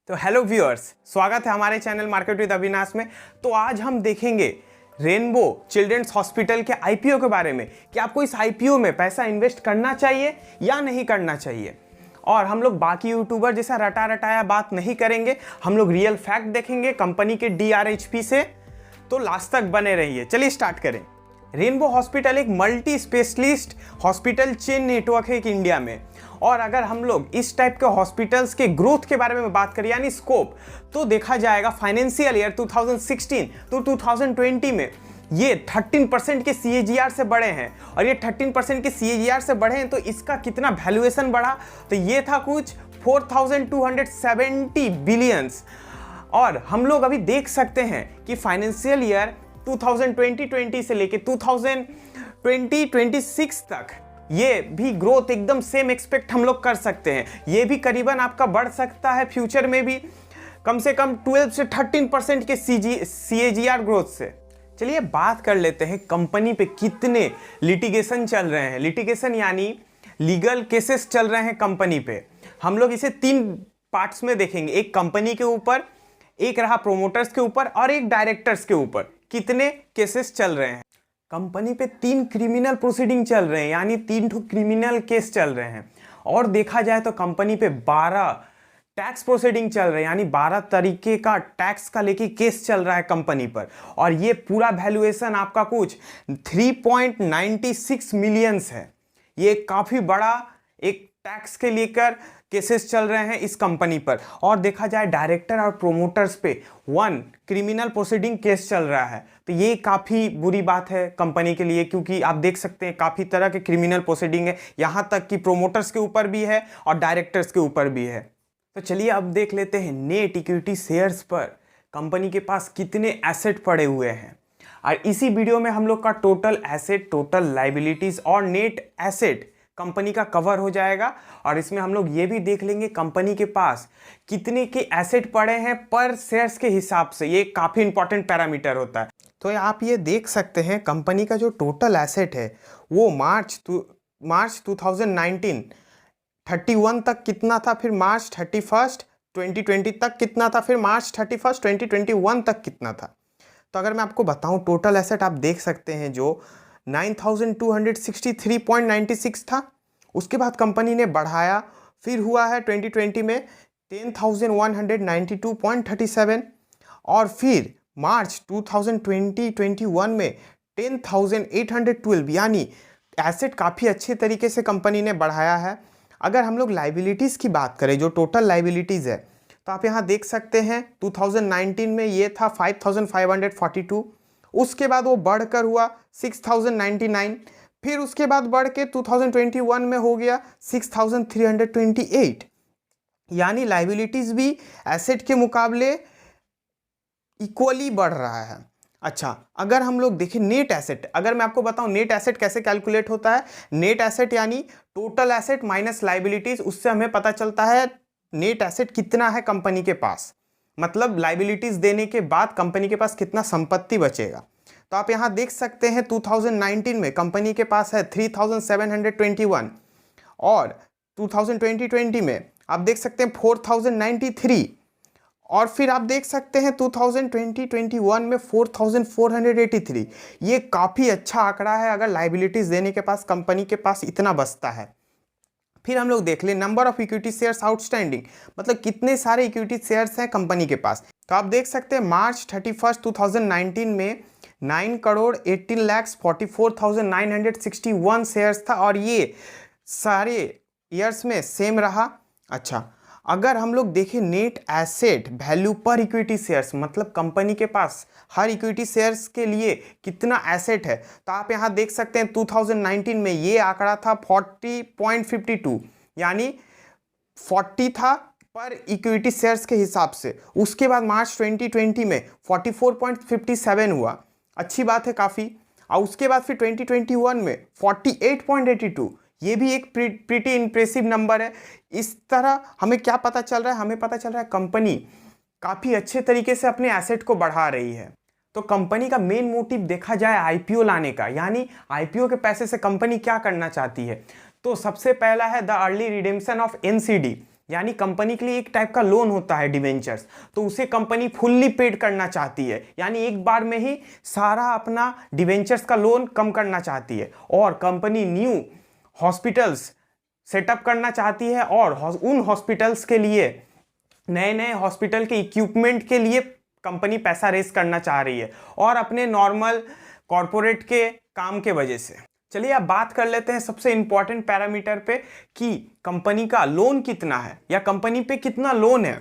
तो hello viewers, स्वागत है हमारे चैनल मार्केट विद अविनाश में। तो आज हम देखेंगे रेनबो चिल्ड्रंस हॉस्पिटल के आईपीओ के बारे में कि आपको इस आईपीओ में पैसा इन्वेस्ट करना चाहिए या नहीं करना चाहिए। और हम लोग बाकी यूट्यूबर जैसा रटा रटाया बात नहीं करेंगे, हम लोग रियल फैक्ट देखेंगे कंपनी के DRHP से। तो लास्ट तक बने रहिए। चलिए स्टार्ट करें। रेनबो हॉस्पिटल एक multi specialist hospital chain network है इंडिया में। और अगर हम लोग इस टाइप के हॉस्पिटल्स के ग्रोथ के बारे में बात करें यानी स्कोप, तो देखा जाएगा फाइनेंशियल ईयर 2016 तो 2020 में ये 13% के CAGR से बढ़े हैं। और ये 13% के CAGR से बढ़े हैं तो इसका कितना वैल्यूएशन बढ़ा, तो ये था कुछ 4270 बिलियंस। और हम लोग अभी देख सकते हैं कि फाइनेंशियल ईयर 2020 से लेके 2026 तक ये भी ग्रोथ एकदम सेम एक्सपेक्ट हम लोग कर सकते हैं। ये भी करीबन आपका बढ़ सकता है फ्यूचर में भी कम से कम 12 से 13% के CAGR ग्रोथ से। चलिए बात कर लेते हैं कंपनी पे कितने लिटिगेशन चल रहे हैं। लिटिगेशन यानी लीगल केसेस चल रहे हैं कंपनी पे। हम लोग इसे 3 पार्ट्स में देखेंगे, एक कंपनी के ऊपर, एक रहा प्रोमोटर्स के ऊपर और एक डायरेक्टर्स के ऊपर कितने केसेस चल रहे हैं। कंपनी पे 3 क्रिमिनल प्रोसीडिंग चल रहे हैं यानी 3 क्रिमिनल केस चल रहे हैं। और देखा जाए तो कंपनी पे 12 टैक्स प्रोसीडिंग चल रहे हैं यानी 12 तरीके का टैक्स का लेके केस चल रहा है कंपनी पर। और ये पूरा वैल्यूएशन आपका कुछ 3.96 मिलियंस है। ये काफ़ी बड़ा एक टैक्स के लेकर केसेस चल रहे हैं इस कंपनी पर। और देखा जाए डायरेक्टर और प्रोमोटर्स पे 1 क्रिमिनल प्रोसीडिंग केस चल रहा है। तो ये काफ़ी बुरी बात है कंपनी के लिए, क्योंकि आप देख सकते हैं काफ़ी तरह के क्रिमिनल प्रोसीडिंग है, यहाँ तक कि प्रोमोटर्स के ऊपर भी है और डायरेक्टर्स के ऊपर भी है। तो चलिए अब देख लेते हैं नेट इक्विटी शेयर्स पर कंपनी के पास कितने एसेट पड़े हुए हैं। और इसी वीडियो में हम लोग का टोटल एसेट, टोटल लाइबिलिटीज और नेट एसेट कंपनी का कवर हो जाएगा। और इसमें हम लोग ये भी देख लेंगे कंपनी के पास कितने के एसेट पड़े हैं पर शेयर्स के हिसाब से। ये काफ़ी इंपॉर्टेंट पैरामीटर होता है। तो आप ये देख सकते हैं कंपनी का जो टोटल एसेट है वो मार्च 2019 31 तक कितना था, फिर मार्च 31 2020 तक कितना था, फिर मार्च 31 2021 तक कितना था। तो अगर मैं आपको बताऊं टोटल एसेट आप देख सकते हैं जो 9263.96 था। उसके बाद कंपनी ने बढ़ाया, फिर हुआ है 2020 में 10,192.37 और फिर मार्च 2021 में 10,812, यानी एसेट काफ़ी अच्छे तरीके से कंपनी ने बढ़ाया है। अगर हम लोग लाइबिलिटीज़ की बात करें, जो टोटल लाइबिलिटीज़ है, तो आप यहाँ देख सकते हैं 2019 में ये था 5,542, उसके बाद वो बढ़कर हुआ 6,099, फिर उसके बाद बढ़ के 2021 में हो गया 6,328, यानी लाइबिलिटीज़ भी एसेट के मुकाबले इक्वली बढ़ रहा है। अच्छा, अगर हम लोग देखें नेट एसेट, अगर मैं आपको बताऊं नेट एसेट कैसे कैलकुलेट होता है। नेट एसेट यानी टोटल एसेट माइनस लाइबिलिटीज़, उससे हमें पता चलता है नेट एसेट कितना है कंपनी के पास, मतलब लाइबिलिटीज़ देने के बाद कंपनी के पास कितना संपत्ति बचेगा। तो आप यहाँ देख सकते हैं 2019 में कंपनी के पास है 3,721 और 2020 में आप देख सकते हैं 4,093 और फिर आप देख सकते हैं 2021 में 4,483। ये काफ़ी अच्छा आंकड़ा है अगर लाइबिलिटीज़ देने के पास कंपनी के पास इतना बचता है। फिर हम लोग देख लें number of equity shares outstanding, मतलब कितने सारे इक्विटी शेयर्स हैं कंपनी के पास। तो आप देख सकते हैं मार्च 31 2019 में 9,18,44,961 शेयर्स था और ये सारे ईयर्स में सेम रहा। अच्छा, अगर हम लोग देखें नेट एसेट वैल्यू पर इक्विटी शेयर्स, मतलब कंपनी के पास हर इक्विटी शेयर्स के लिए कितना एसेट है, तो आप यहाँ देख सकते हैं 2019 में ये आंकड़ा था 40.52, यानी 40 था पर इक्विटी शेयर्स के हिसाब से। उसके बाद मार्च 2020 में 44.57 हुआ, अच्छी बात है काफ़ी। और उसके बाद फिर 2021 में 48.82, ये भी एक प्रीटी इंप्रेसिव नंबर है। इस तरह हमें क्या पता चल रहा है, हमें पता चल रहा है कंपनी काफ़ी अच्छे तरीके से अपने एसेट को बढ़ा रही है। तो कंपनी का मेन मोटिव देखा जाए आईपीओ लाने का, यानी आईपीओ के पैसे से कंपनी क्या करना चाहती है। तो सबसे पहला है the early redemption of NCD, यानी कंपनी के लिए एक टाइप का लोन होता है डिवेंचर्स, तो उसे कंपनी फुल्ली पेड करना चाहती है, यानी एक बार में ही सारा अपना डिवेंचर्स का लोन कम करना चाहती है। और कंपनी न्यू हॉस्पिटल्स सेटअप करना चाहती है और उन हॉस्पिटल्स के लिए, नए नए हॉस्पिटल के इक्विपमेंट के लिए कंपनी पैसा रेस करना चाह रही है, और अपने नॉर्मल कॉरपोरेट के काम के वजह से। चलिए अब बात कर लेते हैं सबसे इंपॉर्टेंट पैरामीटर पे कि कंपनी का लोन कितना है या कंपनी पे कितना लोन है।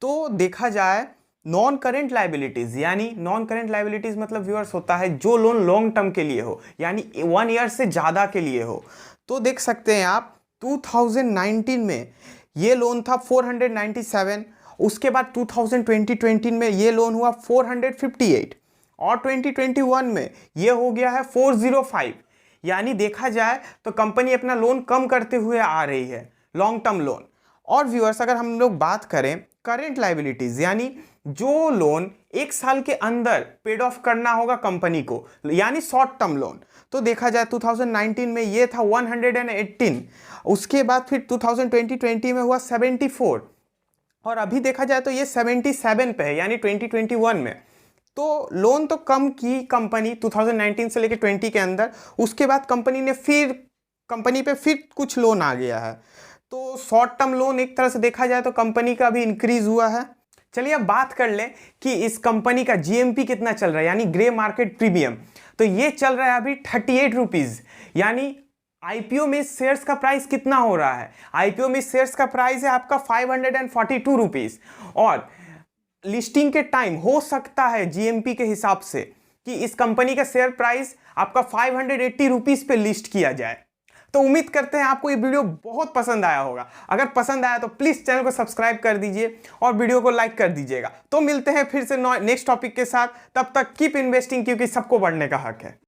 तो देखा जाए नॉन करेंट लाइबिलिटीज, यानी नॉन करेंट लाइबिलिटीज मतलब व्यूअर्स होता है जो लोन लॉन्ग टर्म के लिए हो, यानी 1 ईयर से ज़्यादा के लिए हो। तो देख सकते हैं आप 2019 में ये लोन था 497, उसके बाद 2020 में ये लोन हुआ 458 और 2021 में ये हो गया है 405। यानी देखा जाए तो कंपनी अपना लोन कम करते हुए आ रही है, लॉन्ग टर्म लोन। और व्यूअर्स अगर हम लोग बात करें करेंट लाइबिलिटीज, यानी जो लोन 1 साल के अंदर पेड ऑफ करना होगा कंपनी को, यानी शॉर्ट टर्म लोन, तो देखा जाए 2019 में ये था 118, उसके बाद फिर 2020 में हुआ 74 और अभी देखा जाए तो ये 77 पे है, यानी 2021 में। तो लोन तो कम की कंपनी 2019 से लेकर 20 के अंदर, उसके बाद कंपनी पे फिर कुछ लोन आ गया है। तो शॉर्ट टर्म लोन एक तरह से देखा जाए तो कंपनी का भी इंक्रीज हुआ है। चलिए अब बात कर लें कि इस कंपनी का जीएमपी कितना चल रहा है, यानी ग्रे मार्केट प्रीमियम। तो ये चल रहा है अभी 38 रुपीज़, यानी आईपीओ में शेयर्स का प्राइस कितना हो रहा है, आईपीओ में शेयर्स का प्राइस है आपका 542 रुपीज़, और लिस्टिंग के टाइम हो सकता है जीएमपी के हिसाब से कि इस कंपनी का शेयर प्राइस आपका 580 रुपीज़ पे लिस्ट किया जाए। तो उम्मीद करते हैं आपको ये वीडियो बहुत पसंद आया होगा। अगर पसंद आया तो प्लीज़ चैनल को सब्सक्राइब कर दीजिए और वीडियो को लाइक कर दीजिएगा। तो मिलते हैं फिर से नेक्स्ट टॉपिक के साथ, तब तक कीप इन्वेस्टिंग, क्योंकि सबको बढ़ने का हक है।